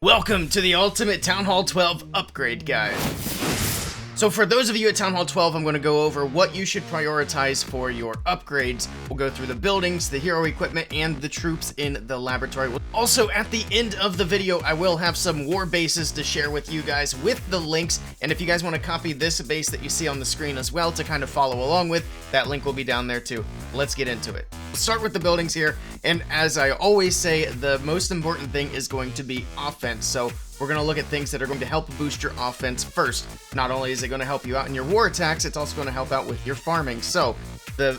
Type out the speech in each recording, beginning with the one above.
Welcome to the Ultimate Town Hall 12 Upgrade Guide. So for those of you at Town Hall 12, I'm going to go over what you should prioritize for your upgrades. We'll go through the buildings, the hero equipment, and the troops in the laboratory. Also, at the end of the video, I will have some war bases to share with you guys with the links. And if you guys want to copy this base that you see on the screen as well to kind of follow along with, that link will be down there too. Let's get into it. We'll start with the buildings here. And as I always say, the most important thing is going to be offense. So we're going to look at things that are going to help boost your offense first. Not only is it going to help you out in your war attacks, it's also going to help out with your farming. So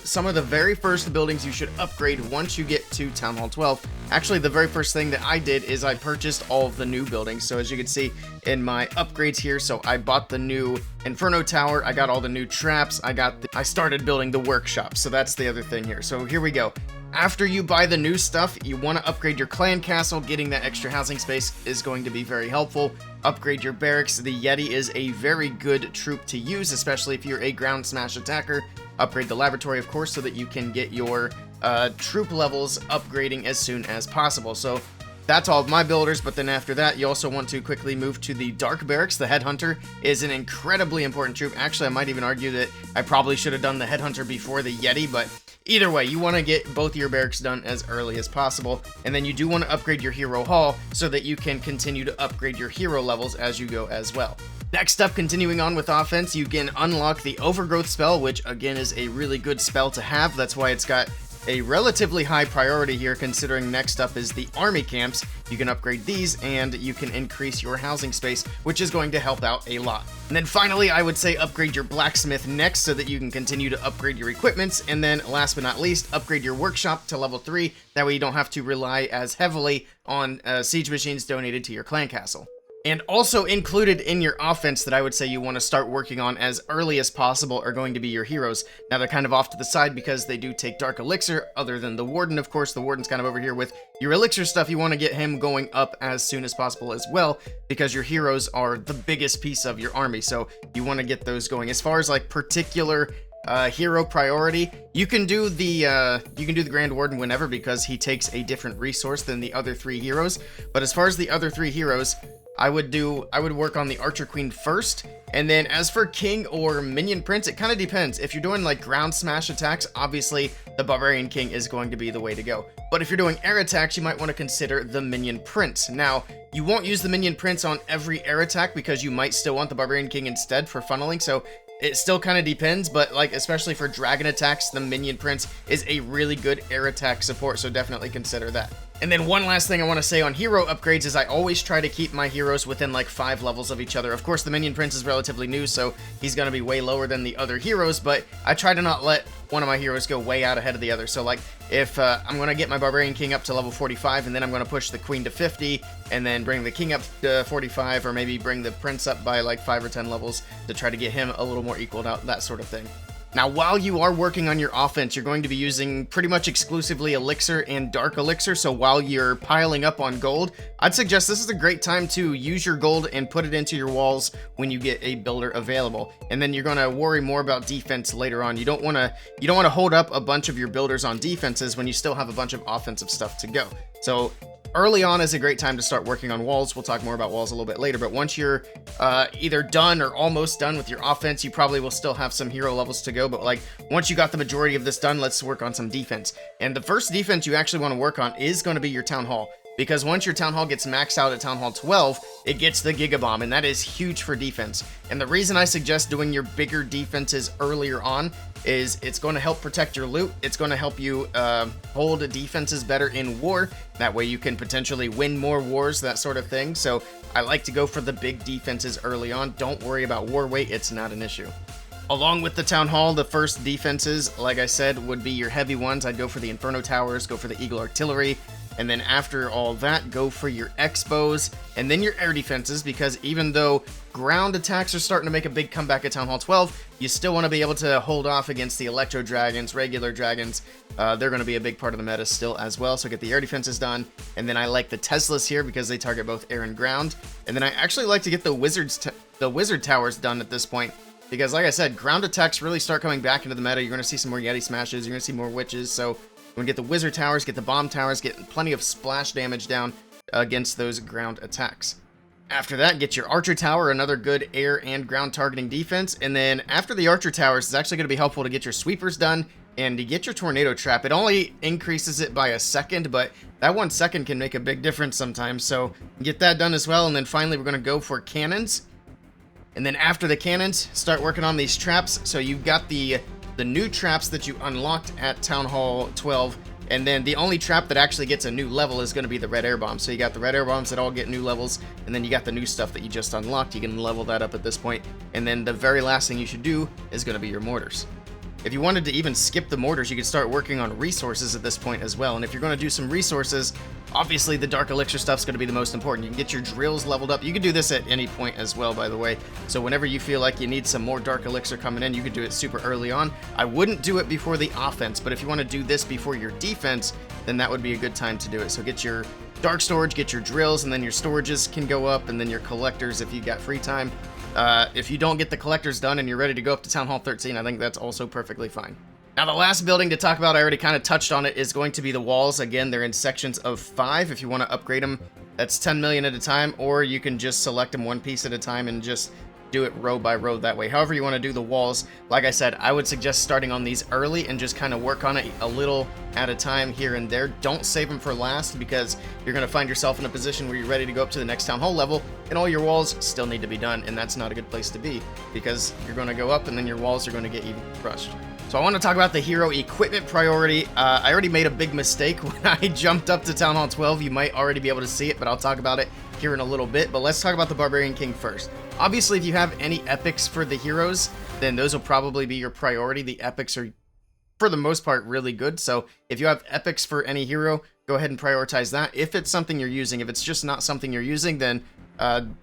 some of the very first buildings you should upgrade once you get to Town Hall 12. Actually, the very first thing that I did is I purchased all of the new buildings. So as you can see in my upgrades here, so I bought the new Inferno Tower, I got all the new traps, I started building the workshop. So that's the other thing here. So here we go. After you buy the new stuff, you want to upgrade your clan castle. Getting that extra housing space is going to be very helpful. Upgrade your barracks. The Yeti is a very good troop to use, especially if you're a ground smash attacker. Upgrade the laboratory, of course, so that you can get your troop levels upgrading as soon as possible. So that's all of my builders, but then after that, you also want to quickly move to the Dark Barracks. The Headhunter is an incredibly important troop. Actually, I might even argue that I probably should have done the Headhunter before the Yeti, but either way, you want to get both of your barracks done as early as possible. And then you do want to upgrade your Hero Hall so that you can continue to upgrade your hero levels as you go as well. Next up, continuing on with offense, you can unlock the Overgrowth spell, which again is a really good spell to have. That's why it's got a relatively high priority here, considering next up is the army camps. You can upgrade these and you can increase your housing space, which is going to help out a lot. And then finally, I would say upgrade your blacksmith next so that you can continue to upgrade your equipments. And then last but not least, upgrade your workshop to level 3. That way you don't have to rely as heavily on siege machines donated to your clan castle. And also included in your offense that I would say you want to start working on as early as possible are going to be your heroes. Now they're kind of off to the side because they do take Dark Elixir, other than the Warden, of course. The Warden's kind of over here with your Elixir stuff. You want to get him going up as soon as possible as well, because your heroes are the biggest piece of your army. So you want to get those going. As far as like particular hero priority, you can do the Grand Warden whenever, because he takes a different resource than the other 3 heroes. But as far as the other 3 heroes, I would work on the Archer Queen first, and then as for King or Minion Prince, it kind of depends. If you're doing like ground smash attacks, obviously the Barbarian King is going to be the way to go. But if you're doing air attacks, you might want to consider the Minion Prince. Now, you won't use the Minion Prince on every air attack because you might still want the Barbarian King instead for funneling, so it still kind of depends, but like especially for dragon attacks, the Minion Prince is a really good air attack support, so definitely consider that. And then one last thing I want to say on hero upgrades is I always try to keep my heroes within like 5 levels of each other. Of course, the Minion Prince is relatively new, so he's going to be way lower than the other heroes, but I try to not let one of my heroes go way out ahead of the other. So like if I'm going to get my Barbarian King up to level 45, and then I'm going to push the Queen to 50, and then bring the King up to 45, or maybe bring the Prince up by like 5 or 10 levels to try to get him a little more equaled out, that sort of thing. Now, while you are working on your offense, you're going to be using pretty much exclusively Elixir and Dark Elixir, so while you're piling up on gold, I'd suggest this is a great time to use your gold and put it into your walls when you get a builder available. And then you're going to worry more about defense later on. You don't want to hold up a bunch of your builders on defenses when you still have a bunch of offensive stuff to go. So early on is a great time to start working on walls. We'll talk more about walls a little bit later, but once you're either done or almost done with your offense, you probably will still have some hero levels to go, but like once you got the majority of this done, let's work on some defense. And the first defense you actually want to work on is going to be your Town Hall, because once your Town Hall gets maxed out at Town Hall 12, it gets the Giga Bomb, and that is huge for defense. And the reason I suggest doing your bigger defenses earlier on is it's going to help protect your loot. It's going to help you hold defenses better in war. That way you can potentially win more wars, that sort of thing. So I like to go for the big defenses early on. Don't worry about war weight. It's not an issue. Along with the Town Hall, the first defenses, like I said, would be your heavy ones. I'd go for the Inferno Towers, go for the Eagle Artillery, and then after all that, go for your Expos, and then your air defenses, because even though ground attacks are starting to make a big comeback at Town Hall 12, you still want to be able to hold off against the Electro Dragons, regular dragons. They're going to be a big part of the meta still as well, so get the air defenses done. And then I like the Teslas here because they target both air and ground. And then I actually like to get the Wizard Towers done at this point, because like I said, ground attacks really start coming back into the meta. You're going to see some more Yeti smashes, you're going to see more witches, so we're going to get the Wizard Towers, get the Bomb Towers, get plenty of splash damage down against those ground attacks. After that, get your Archer Tower, another good air and ground targeting defense. And then after the Archer Towers, it's actually going to be helpful to get your Sweepers done and to get your Tornado Trap. It only increases it by a second, but that 1 second can make a big difference sometimes. So get that done as well. And then finally, we're going to go for Cannons. And then after the Cannons, start working on these traps. So you've got the new traps that you unlocked at Town Hall 12. And then the only trap that actually gets a new level is going to be the red air bombs. So you got the red air bombs that all get new levels, and then you got the new stuff that you just unlocked. You can level that up at this point. And then the very last thing you should do is going to be your mortars. If you wanted to even skip the mortars, you could start working on resources at this point as well. And if you're going to do some resources, obviously the Dark Elixir stuff's going to be the most important. You can get your drills leveled up. You can do this at any point as well, by the way. So whenever you feel like you need some more Dark Elixir coming in, you could do it super early on. I wouldn't do it before the offense, but if you want to do this before your defense, then that would be a good time to do it. So get your dark storage, get your drills, and then your storages can go up, and then your collectors if you got free time. If you don't get the collectors done and you're ready to go up to Town Hall 13, I think that's also perfectly fine. Now, the last building to talk about, I already kind of touched on it, is going to be the walls. Again, they're in sections of 5. If you want to upgrade them, that's 10 million at a time, or you can just select them one piece at a time and just do it row by row that way. However you want to do the walls, like I said, I would suggest starting on these early and just kind of work on it a little at a time here and there. Don't save them for last, because you're going to find yourself in a position where you're ready to go up to the next Town Hall level and all your walls still need to be done, and that's not a good place to be, because you're going to go up and then your walls are going to get even crushed. So I want to talk about the hero equipment priority. I already made a big mistake when I jumped up to Town Hall 12. You might already be able to see it, but I'll talk about it here in a little bit. But let's talk about the Barbarian King first. Obviously, if you have any epics for the heroes, then those will probably be your priority. The epics are, for the most part, really good. So if you have epics for any hero, go ahead and prioritize that. If it's something you're using, if it's just not something you're using, then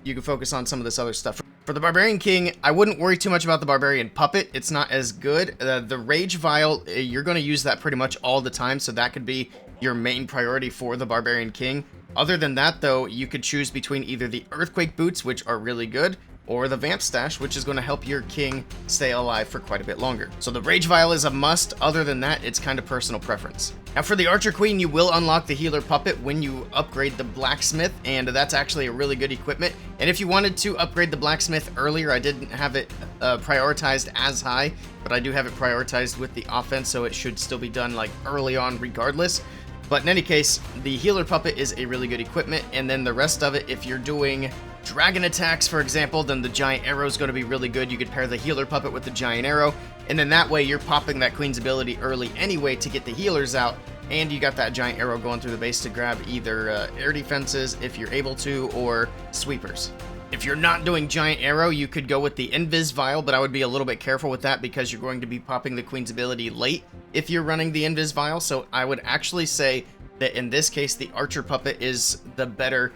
you can focus on some of this other stuff. For the Barbarian King, I wouldn't worry too much about the Barbarian Puppet. It's not as good. The Rage Vial, you're going to use that pretty much all the time, so that could be your main priority for the Barbarian King. Other than that, though, you could choose between either the Earthquake Boots, which are really good, or the Vamp Stash, which is going to help your king stay alive for quite a bit longer. So the Rage Vial is a must. Other than that, it's kind of personal preference. Now for the Archer Queen, you will unlock the Healer Puppet when you upgrade the Blacksmith, and that's actually a really good equipment. And if you wanted to upgrade the Blacksmith earlier, I didn't have it prioritized as high, but I do have it prioritized with the offense, so it should still be done like early on regardless. But in any case, the Healer Puppet is a really good equipment, and then the rest of it, if you're doing dragon attacks, for example, then the Giant Arrow is going to be really good. You could pair the Healer Puppet with the Giant Arrow, and then that way you're popping that Queen's ability early anyway to get the healers out, and you got that Giant Arrow going through the base to grab either air defenses, if you're able to, or sweepers. If you're not doing Giant Arrow, you could go with the Invis Vial, but I would be a little bit careful with that because you're going to be popping the Queen's ability late if you're running the Invis Vial, so I would actually say that in this case, the Archer Puppet is the better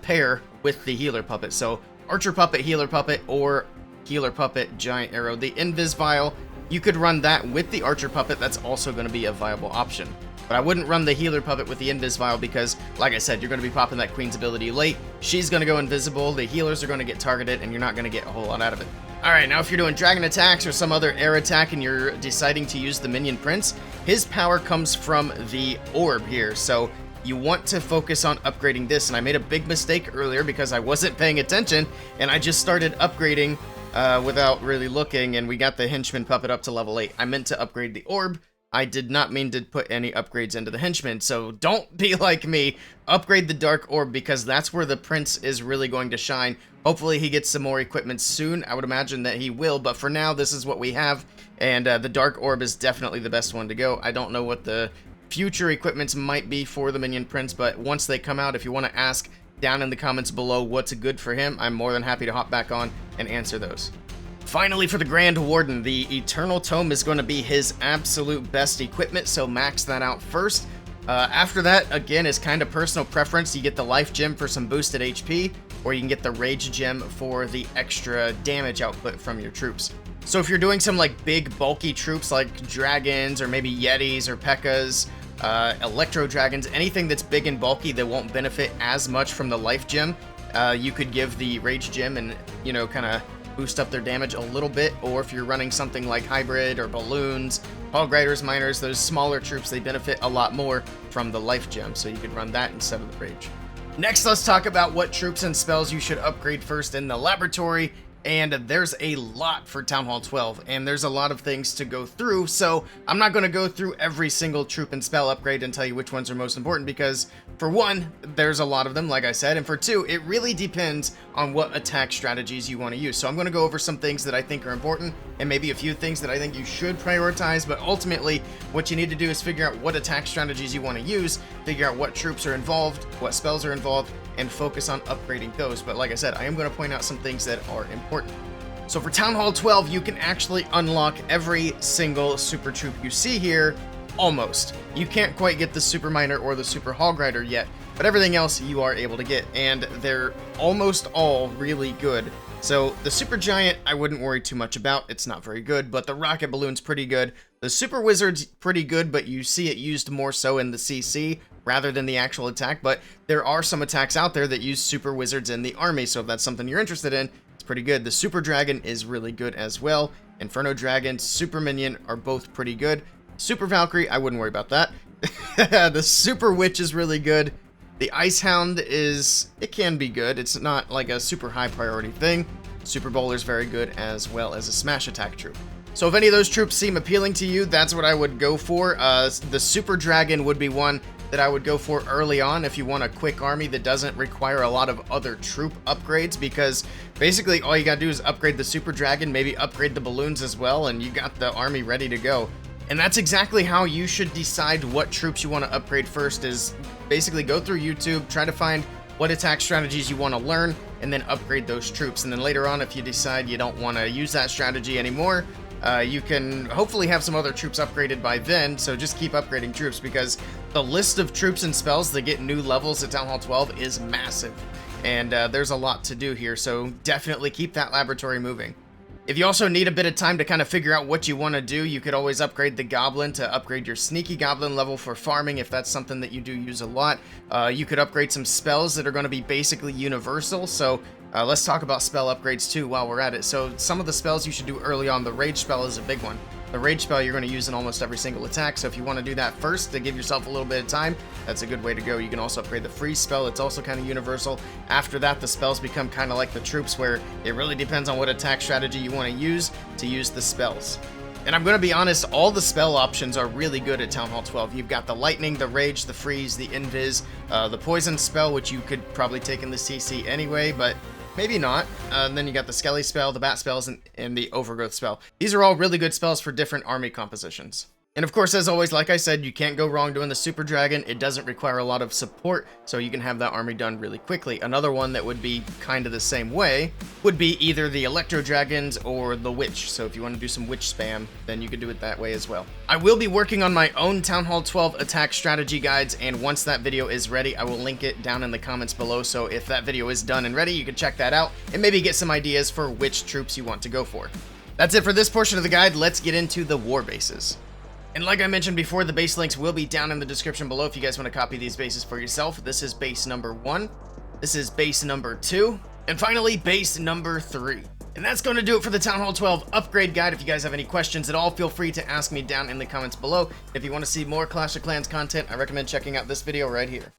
pair with the Healer Puppet. So Archer Puppet, Healer Puppet, or Healer Puppet, Giant Arrow. The Invis Vial, you could run that with the Archer Puppet. That's also going to be a viable option. But I wouldn't run the Healer Puppet with the Invis Vial because, like I said, you're going to be popping that Queen's ability late. She's going to go invisible, the healers are going to get targeted, and you're not going to get a whole lot out of it. Alright, now if you're doing dragon attacks or some other air attack and you're deciding to use the Minion Prince, his power comes from the orb here. So you want to focus on upgrading this, and I made a big mistake earlier because I wasn't paying attention, and I just started upgrading without really looking, and we got the Henchman Puppet up to level 8. I meant to upgrade the orb. I did not mean to put any upgrades into the Henchman, so don't be like me. Upgrade the Dark Orb because that's where the Prince is really going to shine. Hopefully he gets some more equipment soon. I would imagine that he will, but for now, this is what we have, and the Dark Orb is definitely the best one to go. I don't know what the future equipments might be for the Minion Prince, but once they come out, if you want to ask down in the comments below what's good for him, I'm more than happy to hop back on and answer those. Finally, for the Grand Warden, the Eternal Tome is going to be his absolute best equipment, so max that out first. After that, again, is kind of personal preference. You get the Life Gem for some boosted HP, or you can get the Rage Gem for the extra damage output from your troops. So if you're doing some like big bulky troops like dragons or maybe Yetis or P.E.K.K.A.s, Electro Dragons, anything that's big and bulky that won't benefit as much from the Life Gem, you could give the Rage Gem and, you know, kind of boost up their damage a little bit. Or if you're running something like Hybrid or Balloons, Hog Riders, Miners, those smaller troops, they benefit a lot more from the Life Gem, so you could run that instead of the Rage. Next, let's talk about what troops and spells you should upgrade first in the laboratory. And there's a lot for Town Hall 12, and there's a lot of things to go through, so I'm not going to go through every single troop and spell upgrade and tell you which ones are most important, because for one, there's a lot of them, like I said, and for two, it really depends on what attack strategies you want to use. So I'm going to go over some things that I think are important, and maybe a few things that I think you should prioritize, but ultimately, what you need to do is figure out what attack strategies you want to use, figure out what troops are involved, what spells are involved, and focus on upgrading those. But like I said, I am going to point out some things that are important. So for Town Hall 12, you can actually unlock every single super troop you see here, almost. You can't quite get the Super Miner or the Super Hog Rider yet, but everything else you are able to get, and they're almost all really good. So the Super Giant, I wouldn't worry too much about. It's not very good, but the Rocket Balloon's pretty good. The Super Wizard's pretty good, but you see it used more so in the CC rather than the actual attack, but there are some attacks out there that use Super Wizards in the army, so if that's something you're interested in, it's pretty good. The Super Dragon is really good as well. Inferno Dragon, Super Minion are both pretty good. Super Valkyrie, I wouldn't worry about that. The Super Witch is really good. The Ice Hound it can be good. It's not like a super high priority thing. Super Bowler's very good, as well as a Smash Attack troop. So if any of those troops seem appealing to you, that's what I would go for. The Super Dragon would be one that I would go for early on if you want a quick army that doesn't require a lot of other troop upgrades, because basically all you gotta do is upgrade the Super Dragon, maybe upgrade the balloons as well, and you got the army ready to go. And that's exactly how you should decide what troops you want to upgrade first, is basically go through YouTube, try to find what attack strategies you want to learn, and then upgrade those troops. And then later on, if you decide you don't want to use that strategy anymore, you can hopefully have some other troops upgraded by then, so just keep upgrading troops, because the list of troops and spells that get new levels at Town Hall 12 is massive, and there's a lot to do here, so definitely keep that laboratory moving. If you also need a bit of time to kind of figure out what you want to do, you could always upgrade the Goblin to upgrade your Sneaky Goblin level for farming, if that's something that you do use a lot. You could upgrade some spells that are going to be basically universal, so let's talk about spell upgrades too while we're at it. So some of the spells you should do early on, the Rage spell is a big one. The Rage spell you're going to use in almost every single attack, so if you want to do that first to give yourself a little bit of time, that's a good way to go. You can also upgrade the Freeze spell, it's also kind of universal. After that, the spells become kind of like the troops, where it really depends on what attack strategy you want to use the spells. And I'm going to be honest, all the spell options are really good at Town Hall 12. You've got the Lightning, the Rage, the Freeze, the Invis, the Poison spell, which you could probably take in the CC anyway, but maybe not. Then you got the Skelly spell, the Bat spells, and the Overgrowth spell. These are all really good spells for different army compositions. And of course, as always, like I said, you can't go wrong doing the Super Dragon. It doesn't require a lot of support, so you can have that army done really quickly. Another one that would be kind of the same way would be either the Electro Dragons or the Witch. So if you want to do some Witch spam, then you could do it that way as well. I will be working on my own Town Hall 12 attack strategy guides, and once that video is ready, I will link it down in the comments below. So if that video is done and ready, you can check that out and maybe get some ideas for which troops you want to go for. That's it for this portion of the guide. Let's get into the war bases. And like I mentioned before, the base links will be down in the description below if you guys want to copy these bases for yourself. This is base number 1. This is base number 2. And finally, base number 3. And that's going to do it for the Town Hall 12 upgrade guide. If you guys have any questions at all, feel free to ask me down in the comments below. If you want to see more Clash of Clans content, I recommend checking out this video right here.